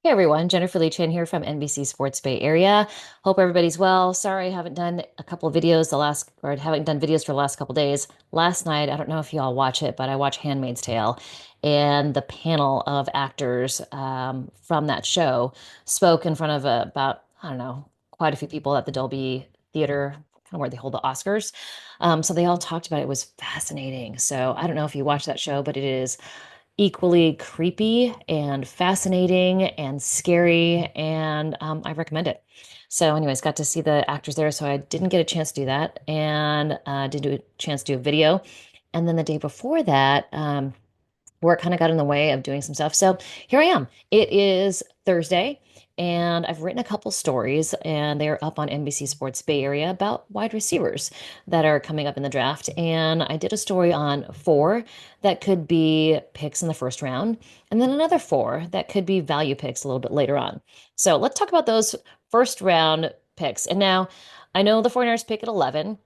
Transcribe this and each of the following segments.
Hey everyone, Jennifer Lee Chan here from NBC Sports Bay Area. Hope everybody's well. Sorry, I haven't done a couple of videos or haven't done videos for the last couple days. Last night, I don't know if you all watch it, but I watch Handmaid's Tale, and the panel of actors from that show spoke in front of about, I don't know, quite a few people at the Dolby Theater, kind of where they hold the Oscars. So they all talked about it. It was fascinating. So I don't know if you watch that show, but it is equally creepy and fascinating and scary, and I recommend it. So, anyways, got to see the actors there, so I didn't get a chance to do that, and didn't do a chance to do a video. And then the day before that, work kind of got in the way of doing some stuff. So here I am. It is Thursday, and I've written a couple stories, and they're up on NBC Sports Bay Area about wide receivers that are coming up in the draft. And I did a story on four that could be picks in the first round, and then another four that could be value picks a little bit later on. So let's talk about those first round picks. And now I know the 49ers pick at 11.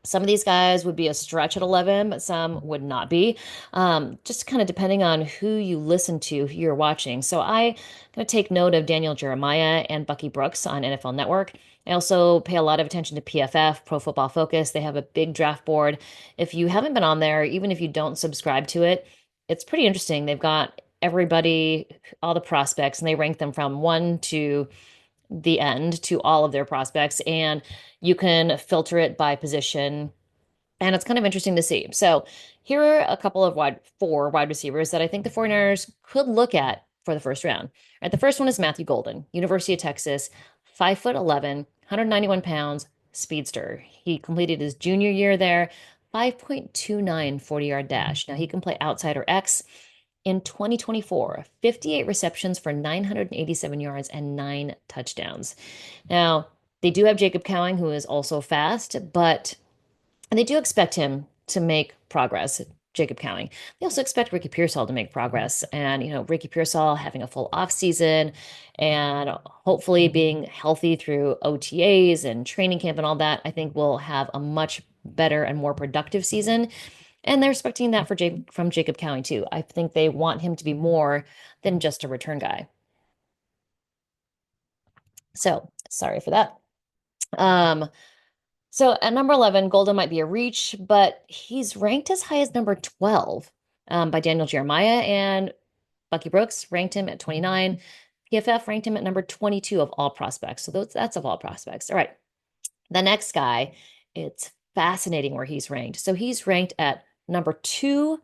Some of these guys would be a stretch at 11, but some would not be. Just kind of depending on who you listen to, who you're watching. So I'm going to take note of Daniel Jeremiah and Bucky Brooks on NFL Network. I also pay a lot of attention to PFF, Pro Football Focus. They have a big draft board. If you haven't been on there, even if you don't subscribe to it, it's pretty interesting. They've got everybody, all the prospects, and they rank them from one to the end to all of their prospects, and you can filter it by position, and it's kind of interesting to see. So here are a couple of four wide receivers that I think the 49ers could look at for the first round. All right, the first one is Matthew Golden, University of Texas, 5'11", 191 pounds, speedster. He completed his junior year there, 5.29 40-yard dash. Now he can play outside or X. In 2024, 58 receptions for 987 yards and nine touchdowns. Now, they do have Jacob Cowing, who is also fast, but and they do expect him to make progress, Jacob Cowing. They also expect Ricky Pearsall to make progress. And, Ricky Pearsall having a full offseason and hopefully being healthy through OTAs and training camp and all that, I think will have a much better and more productive season. And they're expecting that from Jacob Cowing too. I think they want him to be more than just a return guy. So sorry for that. Um, so at number 11, Golden might be a reach, but he's ranked as high as number 12 by Daniel Jeremiah, and Bucky Brooks ranked him at 29. PFF ranked him at number 22 of all prospects. So that's of all prospects. All right. The next guy, it's fascinating where he's ranked. So he's ranked at number two.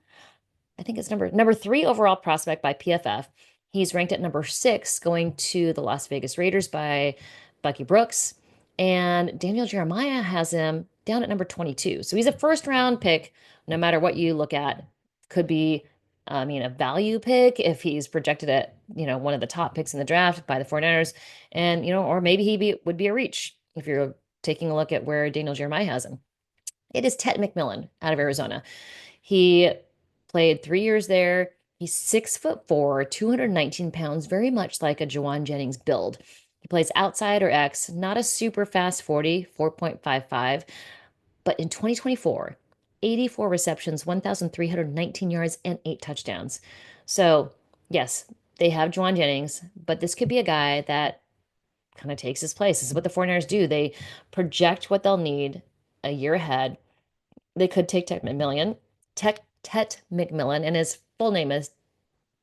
I think it's number three overall prospect by PFF. He's ranked at number six, going to the Las Vegas Raiders by Bucky Brooks. And Daniel Jeremiah has him down at number 22. So he's a first round pick, no matter what you look at. Could be, a value pick if he's projected at, one of the top picks in the draft by the 49ers. And, or maybe would be a reach if you're taking a look at where Daniel Jeremiah has him. It is Ted McMillan out of Arizona. He played 3 years there. He's 6'4", 219 pounds, very much like a Jawan Jennings build. He plays outside or X, not a super fast 40, 4.55, but in 2024, 84 receptions, 1,319 yards, and eight touchdowns. So, yes, they have Jawan Jennings, but this could be a guy that kind of takes his place. This is what the 49ers do. They project what they'll need a year ahead. They could take Tet McMillan, and his full name is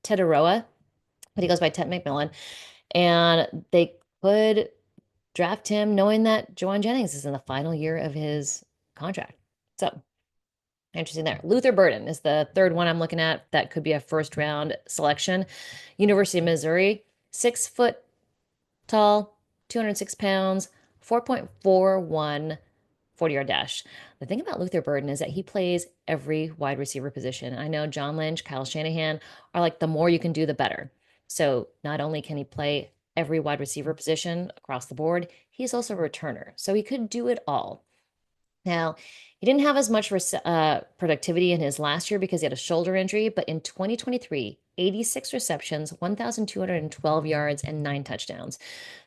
Tetaroa, but he goes by Tet McMillan. And they could draft him knowing that Jawan Jennings is in the final year of his contract. So interesting there. Luther Burden is the third one I'm looking at. That could be a first round selection. University of Missouri, 6 foot tall, 206 pounds, 4.41 40-yard dash. The thing about Luther Burden is that he plays every wide receiver position. I know John Lynch, Kyle Shanahan are like, the more you can do, the better. So not only can he play every wide receiver position across the board, he's also a returner. So he could do it all. Now, he didn't have as much productivity in his last year because he had a shoulder injury, but in 2023, 86 receptions, 1,212 yards, and nine touchdowns.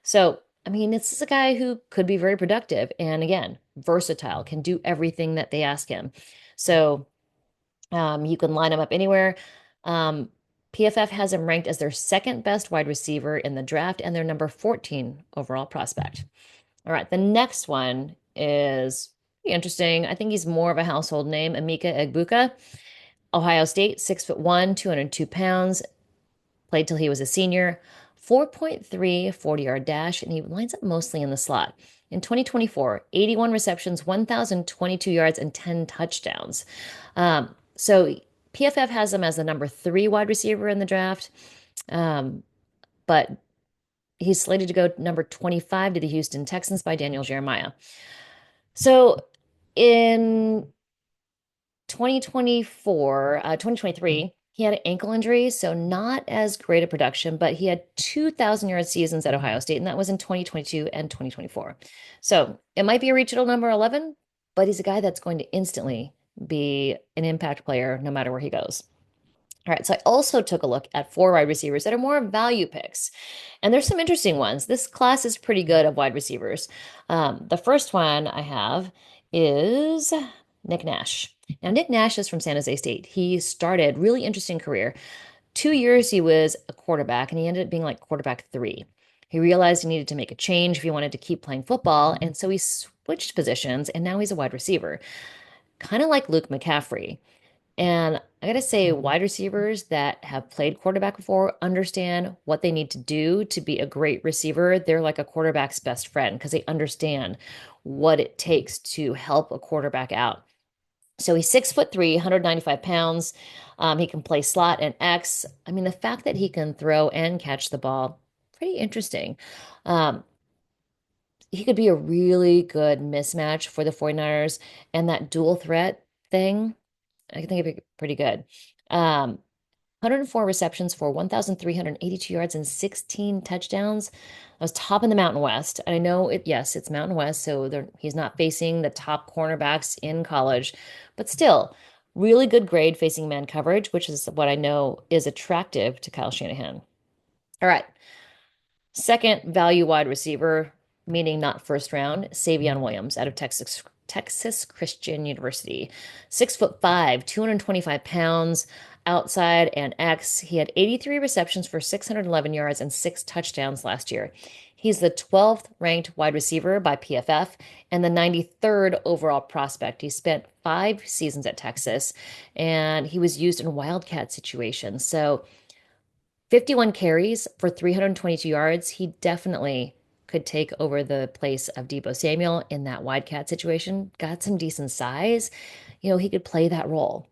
So this is a guy who could be very productive and, again, versatile, can do everything that they ask him. So you can line him up anywhere. PFF has him ranked as their second best wide receiver in the draft and their number 14 overall prospect. All right, the next one is interesting. I think he's more of a household name, Emeka Egbuka, Ohio State, 6'1", 202 pounds, played till he was a senior, 4.3 40-yard dash, and he lines up mostly in the slot. In 2024, 81 receptions, 1,022 yards, and 10 touchdowns. So PFF has him as the number 3 wide receiver in the draft, but he's slated to go number 25 to the Houston Texans by Daniel Jeremiah. So in 2023, he had an ankle injury, so not as great a production, but he had 2,000-yard seasons at Ohio State, and that was in 2022 and 2024. So it might be a regional number 11, but he's a guy that's going to instantly be an impact player no matter where he goes. All right, so I also took a look at 4 wide receivers that are more value picks. And there's some interesting ones. This class is pretty good of wide receivers. The first one I have is Nick Nash. Now, Nick Nash is from San Jose State. He started really interesting career. 2 years he was a quarterback, and he ended up being like quarterback 3. He realized he needed to make a change if he wanted to keep playing football, and so he switched positions, and now he's a wide receiver, kind of like Luke McCaffrey. And I gotta say, wide receivers that have played quarterback before understand what they need to do to be a great receiver. They're like a quarterback's best friend because they understand what it takes to help a quarterback out. So he's 6'3", 195 pounds. He can play slot and X. I mean, the fact that he can throw and catch the ball, pretty interesting. Um, he could be a really good mismatch for the 49ers, and that dual threat thing, I think it'd be pretty good. 104 receptions for 1,382 yards and 16 touchdowns. I was top in the Mountain West. And I know yes, it's Mountain West, so he's not facing the top cornerbacks in college, but still, really good grade facing man coverage, which is what I know is attractive to Kyle Shanahan. All right. Second value wide receiver, meaning not first round, Savion Williams out of Texas Christian University. 6'5", 225 pounds, outside and X. He had 83 receptions for 611 yards and 6 touchdowns last year. He's the 12th ranked wide receiver by PFF and the 93rd overall prospect. He spent 5 seasons at Texas, and he was used in wildcat situations. So 51 carries for 322 yards. He definitely could take over the place of Deebo Samuel in that wildcat situation. Got some decent size. He could play that role.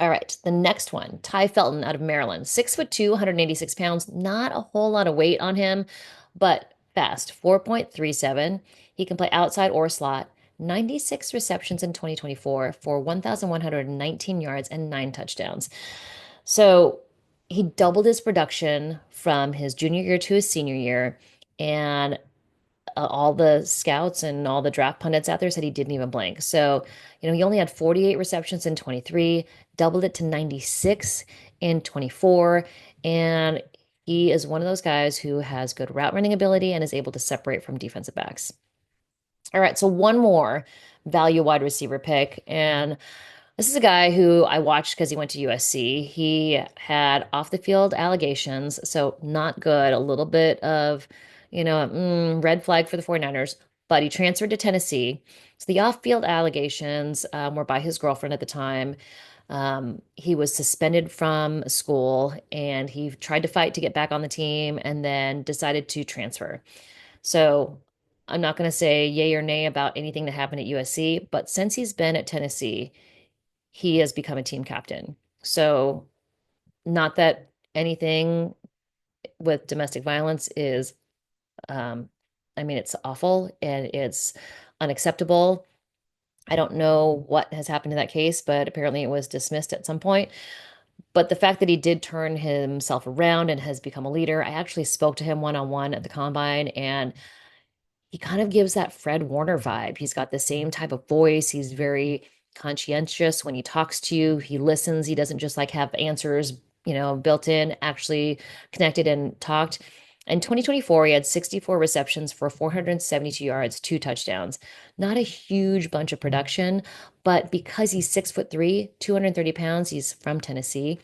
All right, the next one, Ty Felton out of Maryland, 6'2", 186 pounds. Not a whole lot of weight on him, but fast, 4.37. He can play outside or slot. 96 receptions in 2024 for 1,119 yards and 9 touchdowns. So he doubled his production from his junior year to his senior year, and all the scouts and all the draft pundits out there said he didn't even blink. So, he only had 48 receptions in 23, doubled it to 96 in 24, and he is one of those guys who has good route running ability and is able to separate from defensive backs. All right, so one more value wide receiver pick, and this is a guy who I watched because he went to USC. He had off the field allegations, so not good. A little bit of, red flag for the 49ers, but he transferred to Tennessee. So the off field allegations were by his girlfriend at the time. He was suspended from school, and he tried to fight to get back on the team and then decided to transfer. So I'm not going to say yay or nay about anything that happened at USC, but since he's been at Tennessee, he has become a team captain. So, not that anything with domestic violence is, it's awful and it's unacceptable. I don't know what has happened in that case, but apparently it was dismissed at some point. But the fact that he did turn himself around and has become a leader, I actually spoke to him one-on-one at the combine, and he kind of gives that Fred Warner vibe. He's got the same type of voice. He's very conscientious when he talks to you. He listens. He doesn't just like have answers, built in, actually connected and talked. In 2024, he had 64 receptions for 472 yards, 2 touchdowns. Not a huge bunch of production, but because he's 6'3", 230 pounds, he's from Tennessee.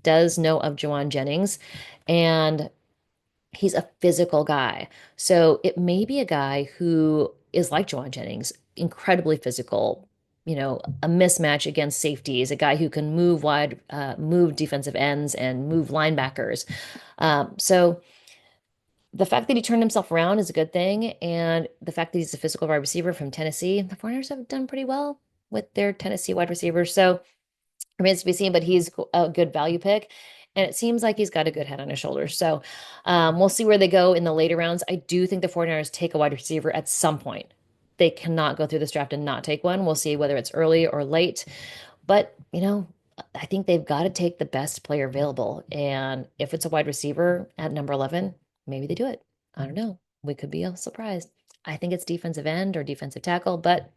does know of Jawan Jennings, and he's a physical guy. So it may be a guy who is like Jawan Jennings, incredibly physical, a mismatch against safeties, a guy who can move wide, move defensive ends and move linebackers. So the fact that he turned himself around is a good thing. And the fact that he's a physical wide receiver from Tennessee, the 49ers have done pretty well with their Tennessee wide receivers. So remains to be seen, but he's a good value pick. And it seems like he's got a good head on his shoulders. So we'll see where they go in the later rounds. I do think the 49ers take a wide receiver at some point. They cannot go through this draft and not take one. We'll see whether it's early or late. But, I think they've got to take the best player available. And if it's a wide receiver at number 11, maybe they do it. I don't know. We could be surprised. I think it's defensive end or defensive tackle, but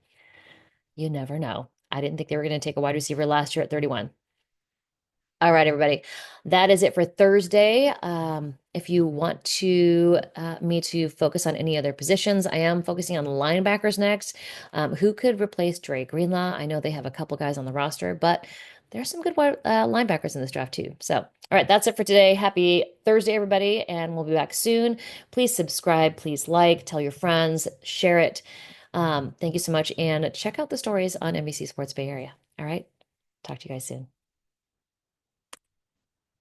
you never know. I didn't think they were going to take a wide receiver last year at 31. All right, everybody. That is it for Thursday. If you want me to focus on any other positions, I am focusing on linebackers next. Who could replace Dre Greenlaw? I know they have a couple guys on the roster, but there's some good linebackers in this draft too. So, all right, that's it for today. Happy Thursday, everybody, and we'll be back soon. Please subscribe, please like, tell your friends, share it. Thank you so much, and check out the stories on NBC Sports Bay Area. All right, talk to you guys soon.